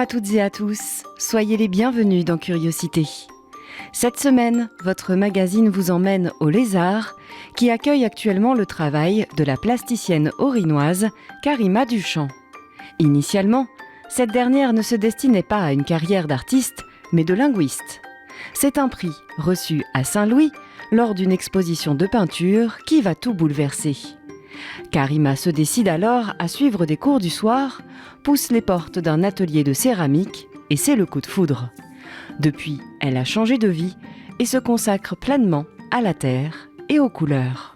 à toutes et à tous, soyez les bienvenus dans Curiosité. Cette semaine, votre magazine vous emmène au Lézard, qui accueille actuellement le travail de la plasticienne orinoise Karima Duchamp. Initialement, cette dernière ne se destinait pas à une carrière d'artiste, mais de linguiste. C'est un prix reçu à Saint-Louis lors d'une exposition de peinture qui va tout bouleverser. Karima se décide alors à suivre des cours du soir, pousse les portes d'un atelier de céramique et c'est le coup de foudre. Depuis, elle a changé de vie et se consacre pleinement à la terre et aux couleurs.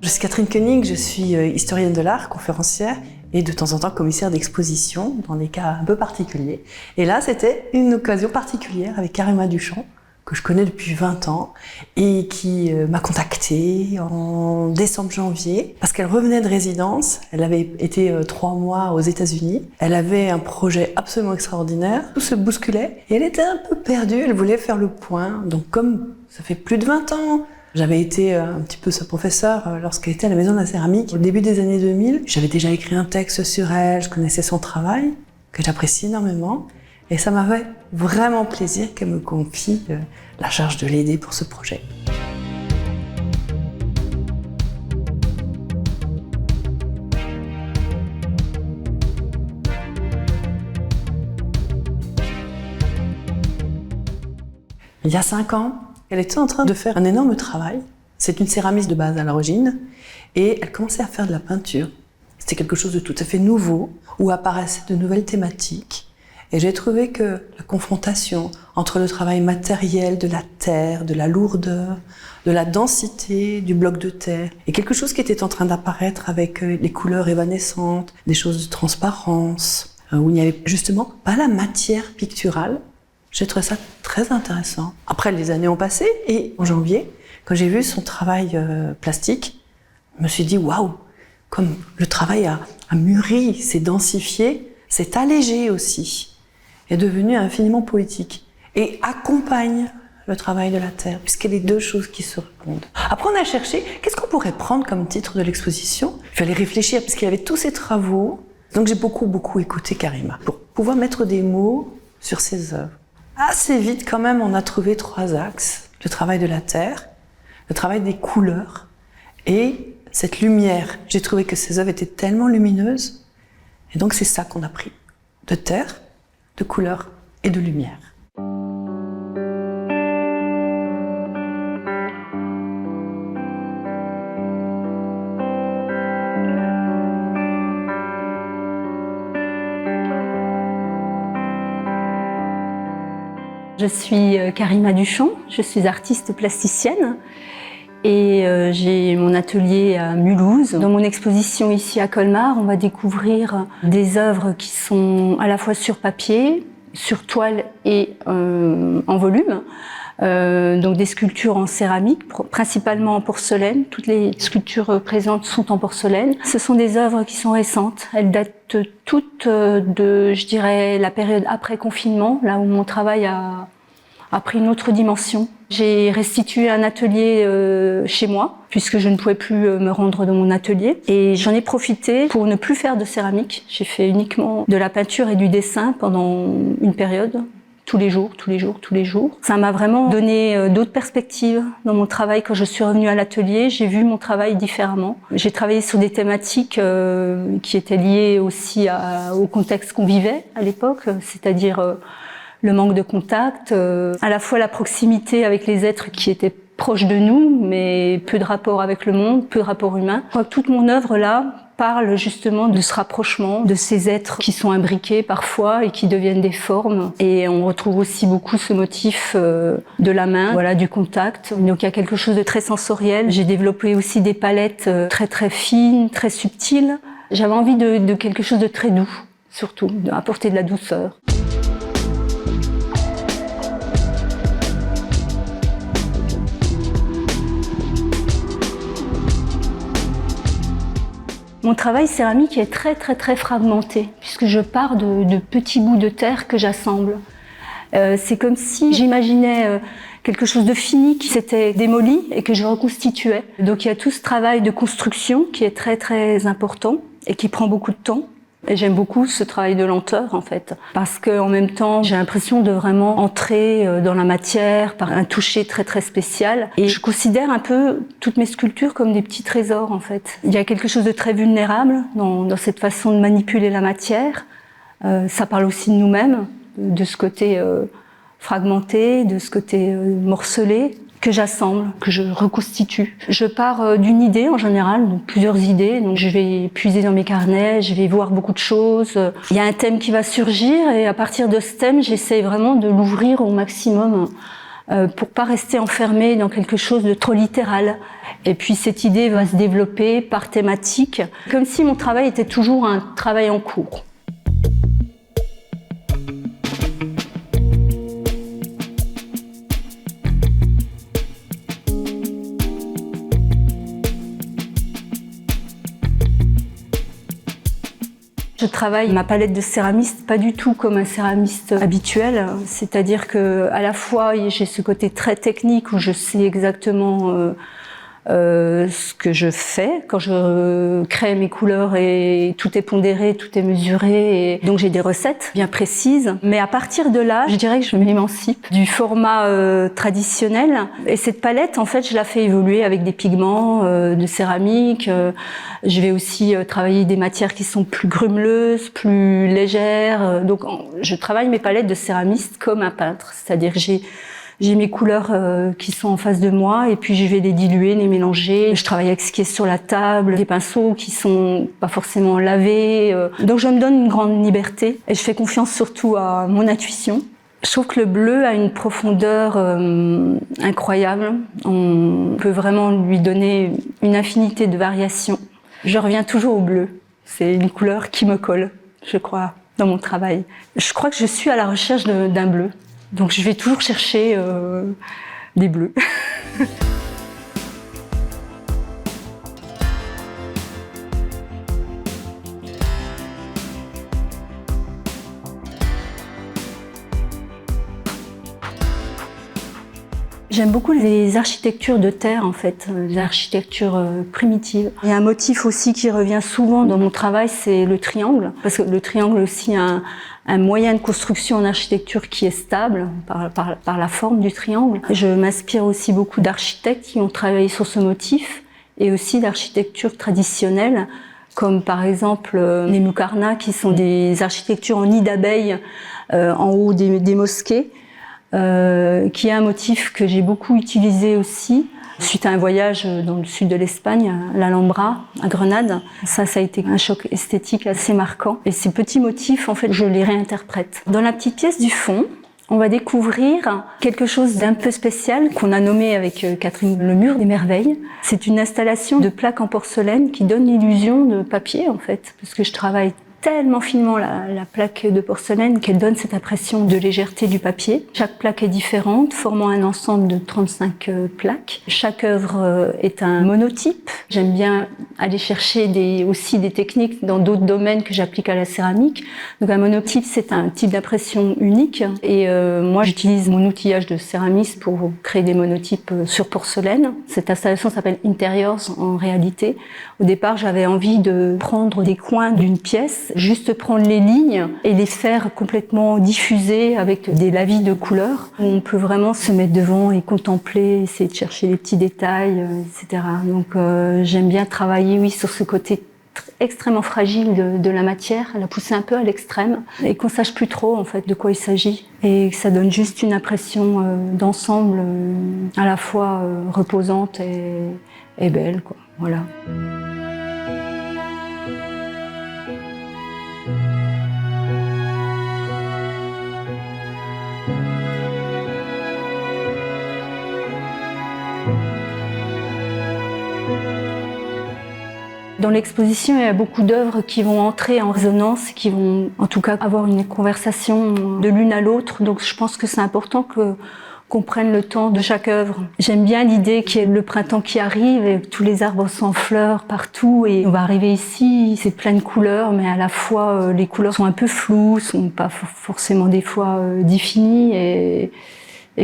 Je suis Catherine Koenig, je suis historienne de l'art, conférencière et de temps en temps commissaire d'exposition dans des cas un peu particuliers. Et là, c'était une occasion particulière avec Karima Duchamp, que je connais depuis 20 ans et qui m'a contactée en décembre-janvier parce qu'elle revenait de résidence. Elle avait été 3 mois aux États-Unis. Elle avait un projet absolument extraordinaire. Tout se bousculait et elle était un peu perdue. Elle voulait faire le point. Donc comme ça fait plus de 20 ans, j'avais été un petit peu sa professeure lorsqu'elle était à la Maison de la Céramique. Au début des années 2000, j'avais déjà écrit un texte sur elle, je connaissais son travail, que j'apprécie énormément. Et ça m'avait vraiment plaisir qu'elle me confie la charge de l'aider pour ce projet. Il y a 5 ans, elle était en train de faire un énorme travail. C'est une céramiste de base à l'origine et elle commençait à faire de la peinture. C'était quelque chose de tout à fait nouveau où apparaissaient de nouvelles thématiques. Et j'ai trouvé que la confrontation entre le travail matériel de la terre, de la lourdeur, de la densité du bloc de terre et quelque chose qui était en train d'apparaître avec les couleurs évanescentes, des choses de transparence, où il n'y avait justement pas la matière picturale. J'ai trouvé ça très intéressant. Après, les années ont passé et en janvier, quand j'ai vu son travail plastique, je me suis dit waouh, comme le travail a mûri, s'est densifié, s'est allégé aussi, est devenu infiniment poétique et accompagne le travail de la terre, puisqu'il y a les deux choses qui se répondent. Après, on a cherché, qu'est-ce qu'on pourrait prendre comme titre de l'exposition ? Il fallait réfléchir, parce qu'il y avait tous ces travaux. Donc j'ai beaucoup écouté Karima, pour pouvoir mettre des mots sur ses œuvres. Assez vite, quand même, on a trouvé 3 axes. Le travail de la terre, le travail des couleurs et cette lumière. J'ai trouvé que ces œuvres étaient tellement lumineuses. Et donc, c'est ça qu'on a pris. De terre, de couleurs et de lumière. Je suis Karima Duchamp, je suis artiste plasticienne et j'ai mon atelier à Mulhouse. Dans mon exposition ici à Colmar, on va découvrir des œuvres qui sont à la fois sur papier, sur toile et en volume. Donc des sculptures en céramique, principalement en porcelaine. Toutes les sculptures présentes sont en porcelaine. Ce sont des œuvres qui sont récentes. Elles datent toutes de, je dirais, la période après confinement, là où mon travail a pris une autre dimension. J'ai restitué un atelier chez moi, puisque je ne pouvais plus me rendre dans mon atelier. Et j'en ai profité pour ne plus faire de céramique. J'ai fait uniquement de la peinture et du dessin pendant une période. Tous les jours. Ça m'a vraiment donné d'autres perspectives dans mon travail. Quand je suis revenue à l'atelier, j'ai vu mon travail différemment. J'ai travaillé sur des thématiques qui étaient liées aussi au contexte qu'on vivait à l'époque, c'est-à-dire le manque de contact, à la fois la proximité avec les êtres qui étaient proches de nous, mais peu de rapport avec le monde, peu de rapport humain. Je crois que toute mon œuvre là parle justement de ce rapprochement, de ces êtres qui sont imbriqués parfois et qui deviennent des formes. Et on retrouve aussi beaucoup ce motif de la main, voilà, du contact. Donc il y a quelque chose de très sensoriel. J'ai développé aussi des palettes très fines, très subtiles. J'avais envie de quelque chose de très doux, surtout, d'apporter de la douceur. Mon travail céramique est très fragmenté, puisque je pars de petits bouts de terre que j'assemble. C'est comme si j'imaginais quelque chose de fini qui s'était démoli et que je reconstituais. Donc il y a tout ce travail de construction qui est très important et qui prend beaucoup de temps. Et j'aime beaucoup ce travail de lenteur en fait, parce qu'en même temps j'ai l'impression de vraiment entrer dans la matière par un toucher très spécial. Et je considère un peu toutes mes sculptures comme des petits trésors en fait. Il y a quelque chose de très vulnérable dans cette façon de manipuler la matière. Ça parle aussi de nous-mêmes, de ce côté fragmenté, de ce côté morcelé, que j'assemble, que je reconstitue. Je pars d'une idée en général, donc plusieurs idées. Donc je vais puiser dans mes carnets, je vais voir beaucoup de choses. Il y a un thème qui va surgir et à partir de ce thème, j'essaie vraiment de l'ouvrir au maximum pour pas rester enfermée dans quelque chose de trop littéral. Et puis cette idée va se développer par thématique, comme si mon travail était toujours un travail en cours. Je travaille ma palette de céramiste pas du tout comme un céramiste habituel, c'est-à-dire que à la fois j'ai ce côté très technique où je sais exactement ce que je fais quand je crée mes couleurs et tout est pondéré, tout est mesuré et donc j'ai des recettes bien précises. Mais à partir de là, je dirais que je m'émancipe du format traditionnel et cette palette en fait je la fais évoluer avec des pigments de céramique. Je vais aussi travailler des matières qui sont plus grumeleuses, plus légères. Donc je travaille mes palettes de céramiste comme un peintre, c'est-à-dire que j'ai mes couleurs qui sont en face de moi et puis je vais les diluer, les mélanger. Je travaille avec ce qui est sur la table, des pinceaux qui sont pas forcément lavés. Donc je me donne une grande liberté et je fais confiance surtout à mon intuition. Je trouve que le bleu a une profondeur incroyable. On peut vraiment lui donner une infinité de variations. Je reviens toujours au bleu. C'est une couleur qui me colle, je crois, dans mon travail. Je crois que je suis à la recherche d'un bleu. Donc je vais toujours chercher des bleus. J'aime beaucoup les architectures de terre, en fait, les architectures primitives. Il y a un motif aussi qui revient souvent dans mon travail, c'est le triangle. Parce que le triangle aussi a un moyen de construction en architecture qui est stable par la forme du triangle. Je m'inspire aussi beaucoup d'architectes qui ont travaillé sur ce motif et aussi d'architecture traditionnelle, comme par exemple les muqarnas, qui sont des architectures en nid d'abeilles en haut des mosquées. Qui est un motif que j'ai beaucoup utilisé aussi suite à un voyage dans le sud de l'Espagne, à l'Alhambra, à Grenade. Ça a été un choc esthétique assez marquant. Et ces petits motifs, en fait, je les réinterprète. Dans la petite pièce du fond, on va découvrir quelque chose d'un peu spécial qu'on a nommé avec Catherine le mur des merveilles. C'est une installation de plaques en porcelaine qui donne l'illusion de papier, en fait, parce que je travaille tellement finement la plaque de porcelaine qu'elle donne cette impression de légèreté du papier. Chaque plaque est différente, formant un ensemble de 35 plaques. Chaque œuvre est un monotype. J'aime bien aller chercher aussi des techniques dans d'autres domaines que j'applique à la céramique. Donc un monotype, c'est un type d'impression unique. Et moi, j'utilise mon outillage de céramiste pour créer des monotypes sur porcelaine. Cette installation s'appelle Interiors en réalité. Au départ, j'avais envie de prendre des coins d'une pièce, juste prendre les lignes et les faire complètement diffuser avec des lavis de couleurs. On peut vraiment se mettre devant et contempler, essayer de chercher les petits détails, etc. Donc j'aime bien travailler, oui, sur ce côté extrêmement fragile de la matière, la pousser un peu à l'extrême et qu'on sache plus trop en fait de quoi il s'agit et que ça donne juste une impression d'ensemble à la fois reposante et belle, quoi. Voilà. Dans l'exposition, il y a beaucoup d'œuvres qui vont entrer en résonance, qui vont en tout cas avoir une conversation de l'une à l'autre. Donc je pense que c'est important qu'on prenne le temps de chaque œuvre. J'aime bien l'idée qu'il y ait le printemps qui arrive et que tous les arbres sont en fleurs partout et on va arriver ici, c'est plein de couleurs, mais à la fois les couleurs sont un peu floues, sont pas forcément des fois définies et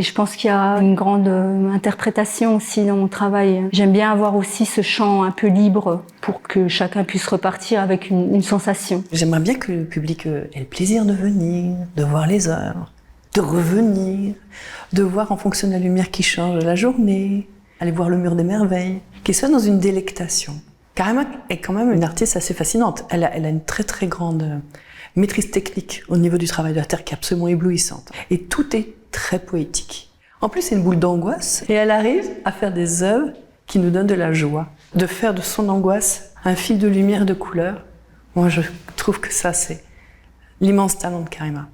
je pense qu'il y a une grande interprétation aussi dans mon travail. J'aime bien avoir aussi ce champ un peu libre pour que chacun puisse repartir avec une sensation. J'aimerais bien que le public ait le plaisir de venir, de voir les œuvres, de revenir, de voir en fonction de la lumière qui change la journée, aller voir le mur des merveilles, qu'il soit dans une délectation. Karima est quand même une artiste assez fascinante. Elle a une très très grande maîtrise technique au niveau du travail de la terre qui est absolument éblouissante. Et tout est très poétique. En plus, c'est une boule d'angoisse et elle arrive à faire des œuvres qui nous donnent de la joie. De faire de son angoisse un fil de lumière et de couleur. Moi, je trouve que ça, c'est l'immense talent de Karima.